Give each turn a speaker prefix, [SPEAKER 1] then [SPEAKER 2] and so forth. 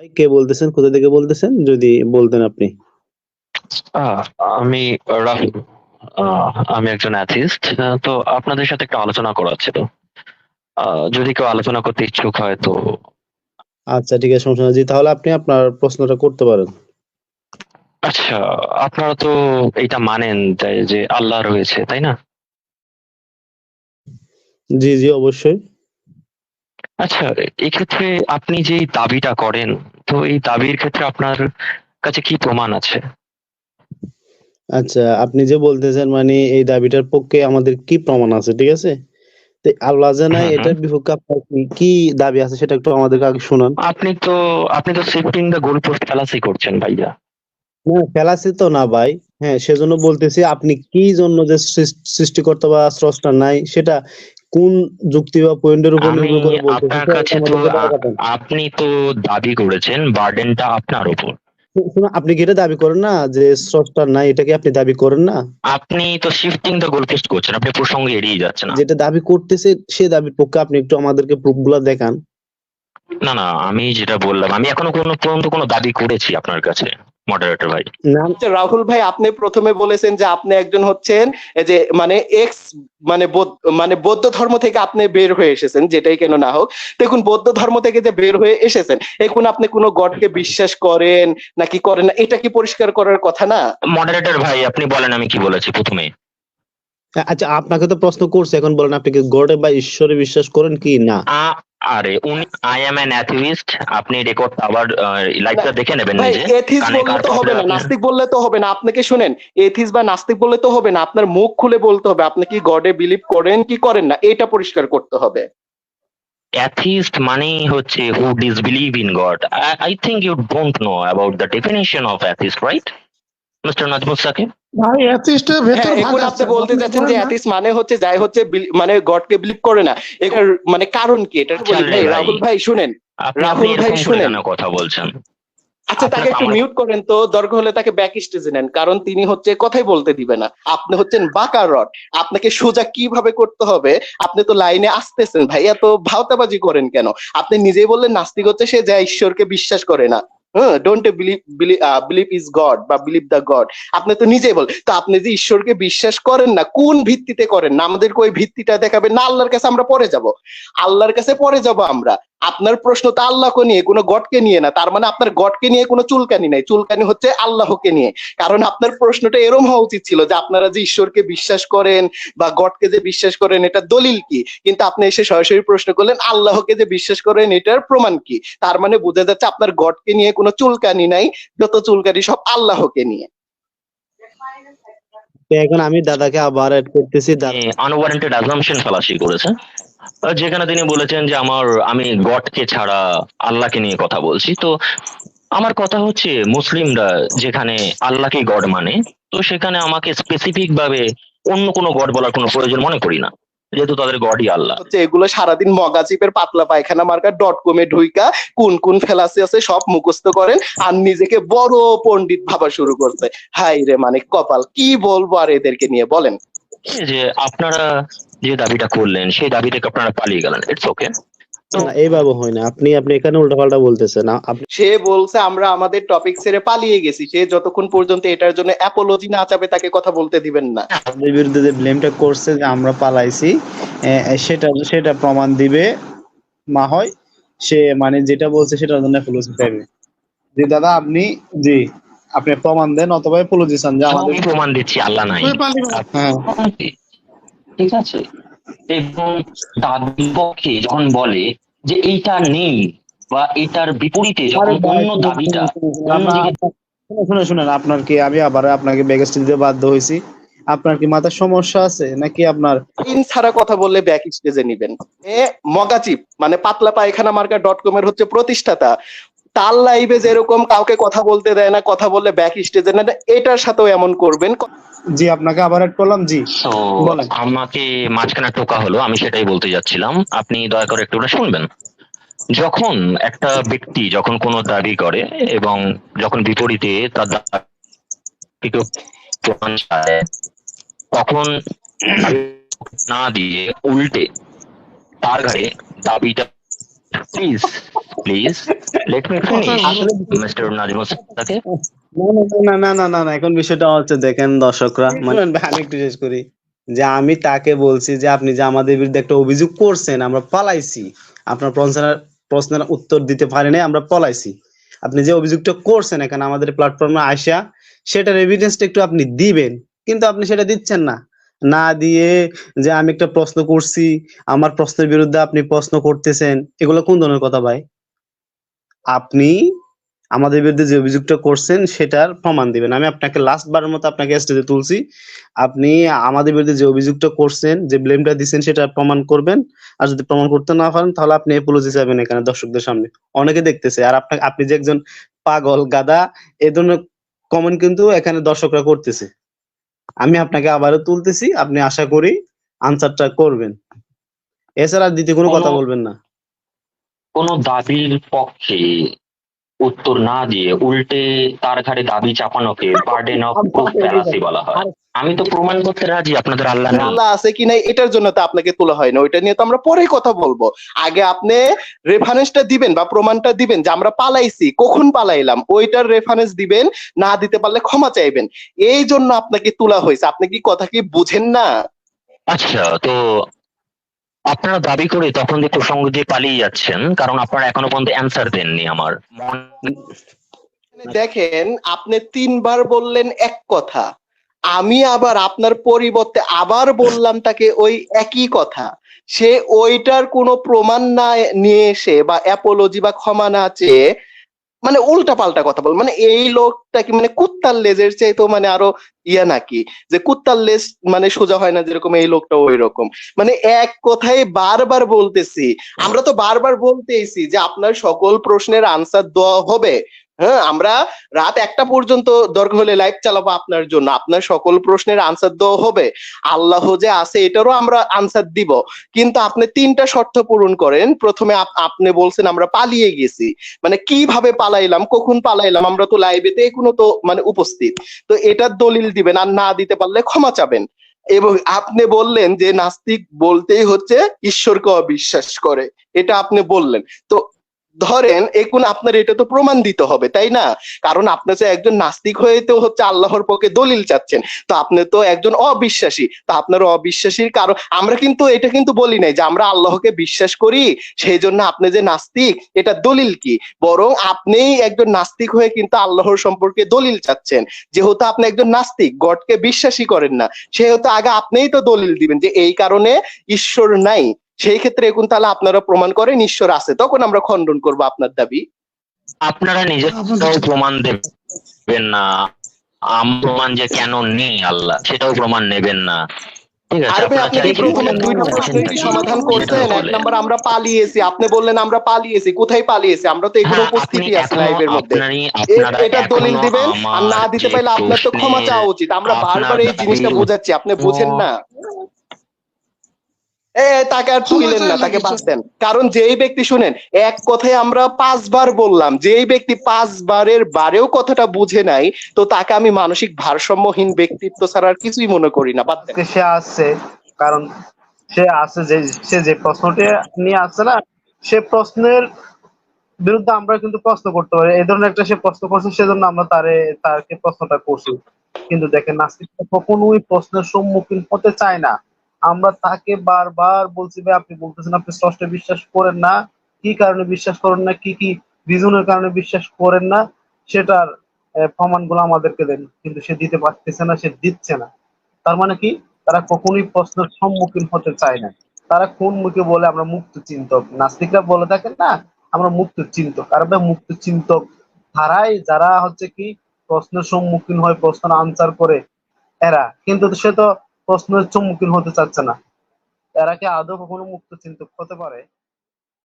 [SPEAKER 1] ভাই কে বলতেছেন? কোথা থেকে বলতেছেন? যদি বলতেন আপনি।
[SPEAKER 2] আহ, আমি রাহুল। আমি একজন অ্যাথিস্ট। তো আপনাদের সাথে একটা আলোচনা করার ছিল। যদি কেউ আলোচনা করতে ইচ্ছুক হয় তো।
[SPEAKER 1] আচ্ছা ঠিক আছে, সমস্যা নাই। জি, তাহলে আপনি আপনার প্রশ্নটা করতে পারেন।
[SPEAKER 2] আচ্ছা, আপনারা তো এটা মানেন তাই যে আল্লাহ রয়েছে, তাই না?
[SPEAKER 1] জি, জি অবশ্যই।
[SPEAKER 2] আচ্ছা, এক্ষেত্রে আপনি যে এই দাবিটা করেন, তো এই দাবির ক্ষেত্রে আপনার কাছে কি প্রমাণ আছে?
[SPEAKER 1] আচ্ছা, আপনি যে বলতেছেন মানে এই দাবিটার পক্ষে আমাদের কি প্রমাণ আছে, ঠিক আছে? তো আল্লাহ জানায়
[SPEAKER 2] হুম হুম।
[SPEAKER 1] এটার বিপক্ষে আপনার কি দাবি আছে সেটা একটু আমাদেরকে আগে শুনান।
[SPEAKER 2] আপনি তো shifting the goal post fallacy করছেন ভাইয়া।
[SPEAKER 1] না, ফেলাসি তো না ভাই। হ্যাঁ, সেজন্য বলতেছি আপনি কি জন্য যে সৃষ্টিকর্তা বা স্রষ্টা নাই সেটা কোন যুক্তি বা পয়েন্টের উপর
[SPEAKER 2] আমি
[SPEAKER 1] নির্ভর করে বলতেছেন
[SPEAKER 2] আপনার
[SPEAKER 1] সেটা
[SPEAKER 2] কাছে তো
[SPEAKER 1] আমাদেরকে দেখাবেন।
[SPEAKER 2] আপনি তো দাবি করেছেন বার্ডেনটা আপনার উপর।
[SPEAKER 1] শুনুন, আপনি কি এটা দাবি করেন না যে স্রষ্টা নাই, এটা কি আপনি দাবি করেন না?
[SPEAKER 2] আপনি তো শিফটিং দ্য গোল পোস্ট করছেন, আপনি প্রসঙ্গ এড়িয়ে যাচ্ছেন।
[SPEAKER 1] যেটা দাবি করতেছে সে দাবির পক্ষে আপনি একটু আমাদেরকে প্রুফ গুলা দেখান।
[SPEAKER 2] না না, আমি যেটা বললাম, আমি এখনো কোনো পর্যন্ত কোনো দাবি করেছি আপনার কাছে, মডারেটর ভাই?
[SPEAKER 1] না,
[SPEAKER 3] আচ্ছা, রাহুল ভাই, আপনি প্রথমে বলেছেন যে আপনি একজন হচ্ছেন এই যে মানে এক্স মানে বৌদ্ধ ধর্ম থেকে আপনি বের হয়ে এসেছেন, যেটাই কেন না হোক। দেখুন, বৌদ্ধ ধর্ম থেকে যে বের হয়ে এসেছেন, এখন আপনি কোনো গডকে বিশ্বাস করেন নাকি করেন না, এটা কি পরিষ্কার করার কথা না?
[SPEAKER 2] মডারেটর ভাই, আপনি বলেন আমি কি বলেছি প্রথমে।
[SPEAKER 1] আচ্ছা আপনাকে তো প্রশ্ন করছে, এখন বলেন আপনি কি গডে বা ঈশ্বরে বিশ্বাস করেন কি না?
[SPEAKER 2] আরে উনি আই এম অ্যান অ্যাথিস্ট, আপনি রেকর্ড আবার
[SPEAKER 3] না
[SPEAKER 2] লাইভটা দেখে নেবেন
[SPEAKER 3] ভাই,
[SPEAKER 2] নিজে।
[SPEAKER 3] এথিস
[SPEAKER 2] কানে
[SPEAKER 3] বললে
[SPEAKER 2] কার
[SPEAKER 3] তো হবে
[SPEAKER 2] প্রবলেম
[SPEAKER 3] না,
[SPEAKER 2] আপনি।
[SPEAKER 3] নাস্তিক বললে তো হবে না। আপনাকে শুনেন, এথিস বা নাস্তিক বললে তো হবে না, আপনার মুখ খুলে বলতে হবে আপনি কি গডে বিলিভ করেন কি করেন না, এটা পরিষ্কার করতে হবে।
[SPEAKER 2] অ্যাথিস্ট মানেই হচ্ছে who disbelieve in God. I think you don't know about the definition of atheist, right mister Nazmul Sakib?
[SPEAKER 4] ভাই অ্যাথিস্টের ভেতর
[SPEAKER 3] হ্যাঁ,
[SPEAKER 4] ভাগ
[SPEAKER 3] এখন আপনি
[SPEAKER 4] আছে,
[SPEAKER 3] বলতে
[SPEAKER 4] আপনি
[SPEAKER 3] চাচ্ছেন যে
[SPEAKER 4] বলেন না।
[SPEAKER 3] অ্যাথিস্ট মানে হচ্ছে যাই হচ্ছে মানে গডকে বিলিভ করে না। এটার মানে কারণ কি, এটা একটু বলি
[SPEAKER 2] চল রে
[SPEAKER 3] ভাই।
[SPEAKER 2] ভাই,
[SPEAKER 3] রাহুল ভাই শুনেন,
[SPEAKER 2] আপনি আপনি
[SPEAKER 3] রাহুল ভাই
[SPEAKER 2] এরকম করে
[SPEAKER 3] শুনেন।
[SPEAKER 2] কেন কথা বলছেন?
[SPEAKER 3] আচ্ছা, তাকে
[SPEAKER 2] আপনার
[SPEAKER 3] একটু
[SPEAKER 2] আমার
[SPEAKER 3] মিউট করেন তো, দরকার হলে তাকে ব্যাক স্টেজে নেন, কারণ তিনি হচ্ছে কথাই বলতে দিবে না। আপনি হচ্ছেন বাঁকা রড, আপনাকে সোজা কিভাবে করতে হবে আপনি তো লাইনে আসতেছেন ভাই, এত ভাওতাবাজি করেন কেন? আপনি নিজেই বললেন নাস্তিক হচ্ছে সে যা ঈশ্বরকে বিশ্বাস করে না। হ্যাঁ, ডোন্ট বিলিভ ইজ গড বা বিলিভ দ্য গড। আপনি তো নিজেই বল, তো আপনি যে ঈশ্বরকে বিশ্বাস করেন না, কোন ভিত্তিতে করেন না আমাদেরকে ওই ভিত্তিটা দেখাবেন না। আল্লাহর কাছে আমরা পরে যাব, আল্লাহর কাছে পরে যাব আমরা। আপনার প্রশ্ন তো আল্লাহকে নিয়ে, কোনো গডকে নিয়ে না। তার মানে আপনার গডকে নিয়ে কোনো চুলকানি নাই, চুলকানি হচ্ছে আল্লাহকে নিয়ে। কারণ আপনার প্রশ্নটা এরম হওয়া উচিত ছিল যে আপনারা যে ঈশ্বরকে বিশ্বাস করেন বা গডকে যে বিশ্বাস করেন এটা দলিল কি, কিন্তু আপনি এসে সরাসরি প্রশ্ন করলেন আল্লাহকে যে বিশ্বাস করেন এটার প্রমাণ কি। তার মানে বোঝা যাচ্ছে আপনার গডকে নিয়ে কোনো চুলকানি নাই, যত চুলকানি সব আল্লাহকে নিয়ে।
[SPEAKER 1] তো এখন আমি দাদাকে আবার অ্যাড করতেছি।
[SPEAKER 2] আনওয়ারেন্টেড অ্যাজাম্পশন ফালাসি করেছেন। যেখানে তিনি বলেছেন যে আমি গডকে ছাড়া আল্লাহকে নিয়ে কথা বলছি। তো আমার কথা হচ্ছে, মুসলিমরা যেখানে আল্লাহকে গড মানে, তো সেখানে আমাকে স্পেসিফিক ভাবে অন্য কোনো গড বলার কোনো প্রয়োজন মনে করি না, যেহেতু তাদের গডই আল্লাহ।
[SPEAKER 3] হচ্ছে এগুলো সারাদিন মগাচিপের পাতলা পায়খানা মার্কা .com-এ ঢুইকা কোন কোন ফেলাসি আছে সব মুখস্থ করেন আর নিজেকে বড় পণ্ডিত ভাবা শুরু করছে। হাই রে, মানে কপাল, কি বলবো আর এদেরকে নিয়ে, বলেন।
[SPEAKER 2] এই যে আপনারা যে দাবিটা করলেন সেই দাবি থেকে আপনারা পালিয়ে গেলেন, ইটস ওকে। তো
[SPEAKER 1] না, এইভাবে হয় না। আপনি আপনি এখানে উল্টাপাল্টা বলতেছেন। আপনি
[SPEAKER 3] সে বলছে আমরা আমাদের টপিক ছেড়ে পালিয়ে গেছি, সে যতক্ষণ পর্যন্ত এটার জন্য অ্যাপোলজি না চাবে তাকে কথা বলতে দিবেন না।
[SPEAKER 1] আমাদের বিরুদ্ধে যে ব্লেমটা করছে যে আমরা পালাইছি, সেটা সেটা প্রমাণ দিবে মা হয়। সে মানে যেটা বলছে সেটার জন্য অ্যাপোলজি চাইবে। জি দাদা, আপনি জি আপনি প্রমাণ দেন অথবা অ্যাপোলজি চান যে আমাদের।
[SPEAKER 2] আমি প্রমাণ দিচ্ছি আল্লাহ নাই।
[SPEAKER 4] তুই পালিয়ে গেল।
[SPEAKER 1] হ্যাঁ,
[SPEAKER 2] ঠিক আছে, এবং তার বিপক্ষে যখন বলে যে এইটা নেই বা এটার বিপরীতে
[SPEAKER 1] আরে
[SPEAKER 2] যখন
[SPEAKER 1] ভাই
[SPEAKER 2] অন্য
[SPEAKER 1] শুনুন,
[SPEAKER 2] দাবিটা
[SPEAKER 1] আপনার
[SPEAKER 2] অন্যদিকে।
[SPEAKER 1] শুনুন শুনুন, আপনার কি আমি আবার আপনাকে ব্যাগেজ দিতে বাধ্য হয়েছি? আপনার কি মাথার সমস্যা আছে নাকি আপনার?
[SPEAKER 3] ইন ছাড়া কথা বললে ব্যাক স্টেজে নিবেন। এ মগাচিপ মানে পাতলা পায়খানা মার্কা .com-এর হচ্ছে প্রতিষ্ঠাতা, তার লাইভে যেরকম কাউকে কথা বলতে দেয় না, কথা বললে ব্যাক স্টেজে না, এটার সাথেও এমন করবেন।
[SPEAKER 1] জি, আপনাকে আবার অ্যাড করলাম। জি
[SPEAKER 2] তো
[SPEAKER 1] বলেন।
[SPEAKER 2] আমাকে মাঝখানে টোকা হলো, আমি সেটাই বলতে যাচ্ছিলাম, আপনি দয়া করে একটু ওটা শুনবেন। যখন একটা ব্যক্তি যখন কোনো দাবি করে এবং যখন বিপরীতে তার দাবিকে প্রমাণ চায়, তখন দাবি না দিয়ে উল্টে তার ঘাড়ে দাবিটা please please let me finish mister Nazmul Sakib.
[SPEAKER 1] না না না না না না, এখন বিষয়টা হচ্ছে দেখেন দর্শকরা, মানে আমি একটু শেষ করি, যে আমি তাকে বলছি যে আপনি যে আমাদের বিরুদ্ধে একটা অভিযোগ করছেন আমরা পালাইছি, আপনার প্রশ্নের উত্তর দিতে পারেনি, আমরা পলাইছি। আপনি যে অভিযোগটা করছেন এখানে আমাদের প্ল্যাটফর্মে আইসা, সেটার এভিডেন্সটা একটু আপনি দিবেন, কিন্তু আপনি সেটা দিচ্ছেন না। না দিয়ে যে আমি একটা প্রশ্ন করছি, আমার প্রশ্নের বিরুদ্ধে আপনি প্রশ্ন করতেছেন, এগুলো কোন ধরনের কথা ভাই? আপনি আমাদের বিরুদ্ধে যে অভিযোগটা করছেন সেটার প্রমাণ দিবেন। আমি আপনাকে লাস্ট বারের মতো আপনাকে স্টেজে তুলছি, আপনি আমাদের বিরুদ্ধে যে অভিযোগটা করছেন, যে ব্লেমটা দিচ্ছেন, সেটা প্রমাণ করবেন। আর যদি প্রমাণ করতে না পারেন তাহলে আপনি অ্যাপোলজি চাইবেন এখানে দর্শকদের সামনে, অনেকে দেখতেছে। আর আপনি যে একজন পাগল গাদা, এই ধরনের কমেন্ট কিন্তু এখানে দর্শকরা করতেছে। আমি আপনাকে আবারও তুলতেছি, আপনি আশা করি আনসারটা করবেন, এছাড়া আর দ্বিতীয় কোনো
[SPEAKER 2] কোনো
[SPEAKER 1] কথা বলবেন না।
[SPEAKER 2] কোনো দাবির পক্ষে উত্তর না দিয়ে উল্টে তার ঘাড়ে দাবি চাপানোকে বার্ডেন অফ প্রুফ ফ্যালাসি বলা হয়। আমি তো প্রমাণ করতে রাজি আপনাদের আল্লাহ নেই।
[SPEAKER 3] আল্লাহ আছে কি নাই এটার জন্য তো আপনাকে তোলা হয় না, ওইটা নিয়ে তো আমরা পরে কথা বলবো। আগে আপনি রেফারেন্সটা দিবেন বা প্রমাণটা দিবেন যে আমরা পালাইছি, কখন পালাইলাম, ওইটার রেফারেন্স দিবেন। না দিতে পারলে ক্ষমা চাইবেন। এই জন্য আপনাকে তোলা হয়েছে। আপনি কি কথা কি বুঝেন না?
[SPEAKER 2] আচ্ছা, তো আপনারা দাবি করে তখন যে প্রসঙ্গ দিয়ে পালিয়ে যাচ্ছেন, কারণ আপনারা এখনো পর্যন্ত অ্যান্সার দেননি। আমার
[SPEAKER 3] দেখেন, আপনি 3 বার বললেন এক কথা, আমি আবার আপনার পরিবর্তে আবার বললাম তাকে ওই একই কথা। সে ওইটার কোনো প্রমাণ না নিয়ে এসে বা অ্যাপোলজি বা ক্ষমা না চেয়ে মানে উল্টা পাল্টা কথা বল। মানে এই লোকটা কি মানে কুত্তার লেজের চাইতো মানে আরো ইয়া নাকি, যে কুত্তার লেজ মানে সোজা হয় না, যেরকম এই লোকটা ওই রকম। মানে এক কথাই বারবার বলতেছি, আমরা তো বারবার বলতেইছি যে আপনার সকল প্রশ্নের আনসার দেওয়া হবে। হ্যাঁ, আমরা রাত 1টা পর্যন্ত দরকার হলে লাইভ চালাবো আপনার জন্য, আপনার সকল প্রশ্নের আনসার দেওয়া হবে। আল্লাহ যে আছে এটারও আমরা আনসার দিব। কিন্তু আপনি 3টা শর্ত পূরণ করেন। প্রথমে আপনি বলছেন আমরা পালিয়ে গেছি, মানে কিভাবে পালাইলাম, কখন পালাইলাম, আমরা তো লাইভেতে এখনো তো মানে উপস্থিত। তো এটার দলিল দিবেন, আর না দিতে পারলে ক্ষমা চাবেন। এবং আপনি বললেন যে নাস্তিক বলতেই হচ্ছে ঈশ্বরকে অবিশ্বাস করে, এটা আপনি বললেন। তো ধরেন এখন আপনার এটা তো প্রমাণ দিতে হবে, তাই না? কারণ আপনি তো একজন নাস্তিক হয়ে তো হচ্ছে আল্লাহর পক্ষে দলিল চাচ্ছেন। তো আপনি তো একজন অবিশ্বাসী, তো আপনার অবিশ্বাসীর কারণ আমরা কিন্তু এটা কিন্তু বলি নাই যে আমরা আল্লাহকে বিশ্বাস করি সেই জন্য আপনি যে নাস্তিক এটা দলিল কি। বরং আপনিই একজন নাস্তিক হয়ে কিন্তু আল্লাহর সম্পর্কে দলিল চাচ্ছেন। যেহেতু আপনি একজন নাস্তিক, গডকে বিশ্বাসী করেন না, সেহেতু আগে আপনিই তো দলিল দিবেন যে এই কারণে ঈশ্বর নাই। সেই ক্ষেত্রে এখন তাহলে আপনারা প্রমাণ করেন ঈশ্বর আছে, তখন আমরা খণ্ডন করব আপনার দাবি।
[SPEAKER 2] আপনারা নিজেরাও প্রমাণ দেবেন না, প্রমাণ যে কেন নেই আল্লাহ সেটাও প্রমাণ নেবেন না, ঠিক আছে?
[SPEAKER 3] আর ভাই,
[SPEAKER 2] আপনারা
[SPEAKER 3] আপনি কি
[SPEAKER 2] চাইছেন
[SPEAKER 3] প্রথমে 2টা প্রশ্নের কি সমাধান করছেন? 1 নাম্বার আমরা পালিয়েছি, আপনি বললেন আমরা পালিয়েছি, কোথায় পালিয়েছি? আমরা তো এখনো
[SPEAKER 2] হ্যাঁ, আপনি
[SPEAKER 3] উপস্থিতই আছি
[SPEAKER 2] এখনো
[SPEAKER 3] লাইভের মধ্যে।
[SPEAKER 2] আপনারা
[SPEAKER 3] এটা দলিল
[SPEAKER 2] এখনো
[SPEAKER 3] দিবেন, আর না
[SPEAKER 2] আমার
[SPEAKER 3] দিতে
[SPEAKER 2] যে
[SPEAKER 3] পারলে আপনার তো ক্ষমা
[SPEAKER 2] প্রশ্নের
[SPEAKER 3] চাওয়া উচিত। আমরা
[SPEAKER 2] আপনার
[SPEAKER 3] বারবার এই জিনিসটা
[SPEAKER 2] দাবির
[SPEAKER 3] বোঝাচ্ছি, আপনি বোঝেন
[SPEAKER 2] উত্তর
[SPEAKER 3] না। তাকে আর তুইলেন না, তাকে বাদ দেন। কারণ যেই ব্যক্তি শুনেন, এক কথায় আমরা 5বার বললাম, যেই ব্যক্তি 5বারের বারেও কথাটা বুঝে নাই, তো তাকে আমি মানসিক ভারসাম্যহীন ব্যক্তিত্ব ছাড়া আর কিছুই মনে করি না। বাদ দেন।
[SPEAKER 1] সে আসছে, কারণ সে আছে, যে সে যে প্রশ্নটি নিয়ে আসছে না, সে প্রশ্নের বিরুদ্ধে আমরা কিন্তু প্রশ্ন করতে পারি। এই ধরনের একটা সে প্রশ্ন করছে, সেজন্য আমরা তাকে প্রশ্নটা করছি। কিন্তু দেখেন, নাস্তিকরা কখনোই প্রশ্নের সম্মুখীন হতে চায় না। আমরা তাকে বারবার বলছি, ভাই আপনি বলতেছেন আপনি স্রষ্টা বিশ্বাস করেন না, কি কারণে বিশ্বাস করেন না, কি কি রিজনের কারণে বিশ্বাস করেন না, সেটার প্রমাণগুলো আমাদেরকে দেন। কিন্তু সে দিতে পারতেছে না, সে দিচ্ছে না। তার মানে কি, তারা কখনোই প্রশ্নের সম্মুখীন হতে চায় না। তারা কোন মুখে বলে আমরা মুক্ত চিন্তক, নাস্তিকরা বলে থাকেন না আমরা মুক্ত চিন্তক। আর ভাই, মুক্ত চিন্তক ধারায় যারা হচ্ছে কি প্রশ্নের সম্মুখীন হয়, প্রশ্ন আনসার করে এরা, কিন্তু সে তো প্রশ্নের সম্মুখীন হতে চাচ্ছে না। এরা কি আদৌ কখনো মুক্ত চিন্তক হতে পারে?